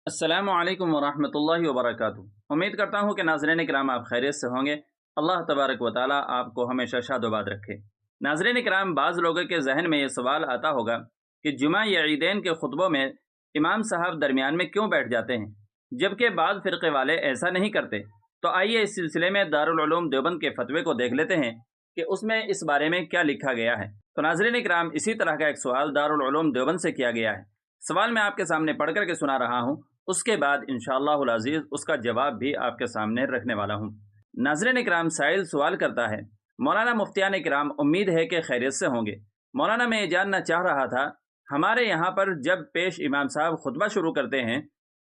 السلام علیکم ورحمۃ اللہ وبرکاتہ۔ امید کرتا ہوں کہ ناظرین کرام آپ خیریت سے ہوں گے۔ اللہ تبارک و تعالیٰ آپ کو ہمیشہ شاد و باد رکھے۔ ناظرین کرام، بعض لوگوں کے ذہن میں یہ سوال آتا ہوگا کہ جمعہ یا عیدین کے خطبوں میں امام صاحب درمیان میں کیوں بیٹھ جاتے ہیں، جبکہ بعض فرقے والے ایسا نہیں کرتے۔ تو آئیے اس سلسلے میں دارالعلوم دیوبند کے فتوے کو دیکھ لیتے ہیں کہ اس میں اس بارے میں کیا لکھا گیا ہے۔ تو ناظرین کرام، اسی طرح کا ایک سوال دارالعلوم دیوبند سے کیا گیا ہے۔ سوال میں آپ کے سامنے پڑھ کر کے سنا رہا ہوں، اس کے بعد انشاءاللہ العزیز اس کا جواب بھی آپ کے سامنے رکھنے والا ہوں۔ ناظرین اکرام، سائل سوال کرتا ہے، مولانا مفتیان اکرام، امید ہے کہ خیریت سے ہوں گے۔ مولانا، میں یہ جاننا چاہ رہا تھا، ہمارے یہاں پر جب پیش امام صاحب خطبہ شروع کرتے ہیں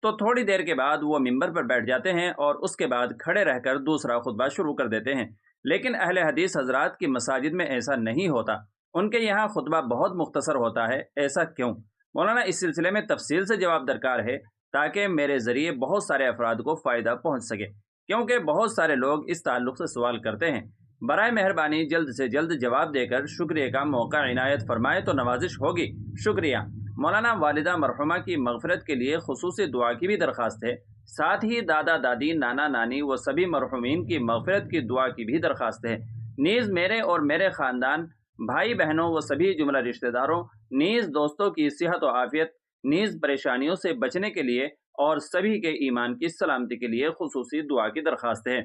تو تھوڑی دیر کے بعد وہ ممبر پر بیٹھ جاتے ہیں اور اس کے بعد کھڑے رہ کر دوسرا خطبہ شروع کر دیتے ہیں، لیکن اہل حدیث حضرات کی مساجد میں ایسا نہیں ہوتا، ان کے یہاں خطبہ بہت مختصر ہوتا ہے، ایسا کیوں؟ مولانا، اس سلسلے میں تفصیل سے جواب درکار ہے تاکہ میرے ذریعے بہت سارے افراد کو فائدہ پہنچ سکے، کیونکہ بہت سارے لوگ اس تعلق سے سوال کرتے ہیں۔ برائے مہربانی جلد سے جلد جواب دے کر شکریہ کا موقع عنایت فرمائے تو نوازش ہوگی۔ شکریہ۔ مولانا، والدہ مرحومہ کی مغفرت کے لیے خصوصی دعا کی بھی درخواست ہے، ساتھ ہی دادا دادی، نانا نانی و سبھی مرحومین کی مغفرت کی دعا کی بھی درخواست ہے، نیز میرے اور میرے خاندان، بھائی بہنوں و سبھی جملہ رشتہ داروں، نیز دوستوں کی صحت و عافیت، نیز پریشانیوں سے بچنے کے لیے اور سبھی کے ایمان کی سلامتی کے لیے خصوصی دعا کی درخواست ہے۔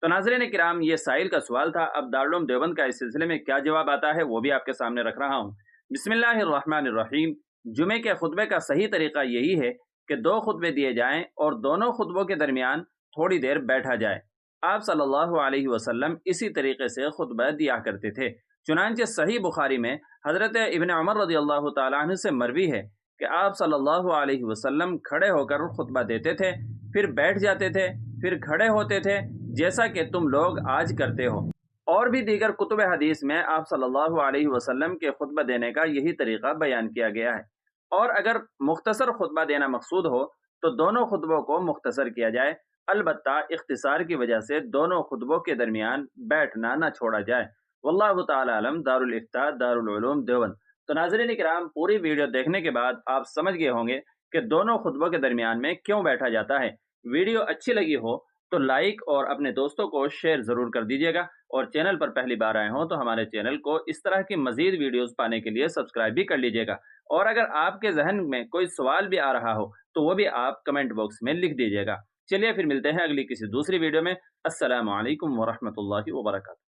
تو ناظرین کرام، یہ سائل کا سوال تھا۔ اب دارالعلوم دیوبند کا اس سلسلے میں کیا جواب آتا ہے وہ بھی آپ کے سامنے رکھ رہا ہوں۔ بسم اللہ الرحمن الرحیم۔ جمعے کے خطبے کا صحیح طریقہ یہی ہے کہ دو خطبے دیے جائیں اور دونوں خطبوں کے درمیان تھوڑی دیر بیٹھا جائے۔ آپ صلی اللہ علیہ وسلم اسی طریقے سے خطبہ دیا کرتے تھے۔ چنانچہ صحیح بخاری میں حضرت ابن عمر رضی اللہ تعالیٰ عنہ سے مروی ہے کہ آپ صلی اللہ علیہ وسلم کھڑے ہو کر خطبہ دیتے تھے، پھر بیٹھ جاتے تھے، پھر کھڑے ہوتے تھے، جیسا کہ تم لوگ آج کرتے ہو۔ اور بھی دیگر کتب حدیث میں آپ صلی اللہ علیہ وسلم کے خطبہ دینے کا یہی طریقہ بیان کیا گیا ہے۔ اور اگر مختصر خطبہ دینا مقصود ہو تو دونوں خطبوں کو مختصر کیا جائے، البتہ اختصار کی وجہ سے دونوں خطبوں کے درمیان بیٹھنا نہ چھوڑا جائے۔ واللہ تعالی علم۔ دارالفتاح، دارالعلوم دیوبند۔ تو ناظرین کرام، پوری ویڈیو دیکھنے کے بعد آپ سمجھ گئے ہوں گے کہ دونوں خطبوں کے درمیان میں کیوں بیٹھا جاتا ہے۔ ویڈیو اچھی لگی ہو تو لائک اور اپنے دوستوں کو شیئر ضرور کر دیجیے گا، اور چینل پر پہلی بار آئے ہوں تو ہمارے چینل کو اس طرح کی مزید ویڈیوز پانے کے لیے سبسکرائب بھی کر لیجیے گا، اور اگر آپ کے ذہن میں کوئی سوال بھی آ رہا ہو تو وہ بھی آپ کمنٹ باکس میں لکھ دیجیے گا۔ چلیے پھر ملتے ہیں اگلی کسی دوسری ویڈیو میں۔ السلام علیکم ورحمۃ اللہ وبرکاتہ۔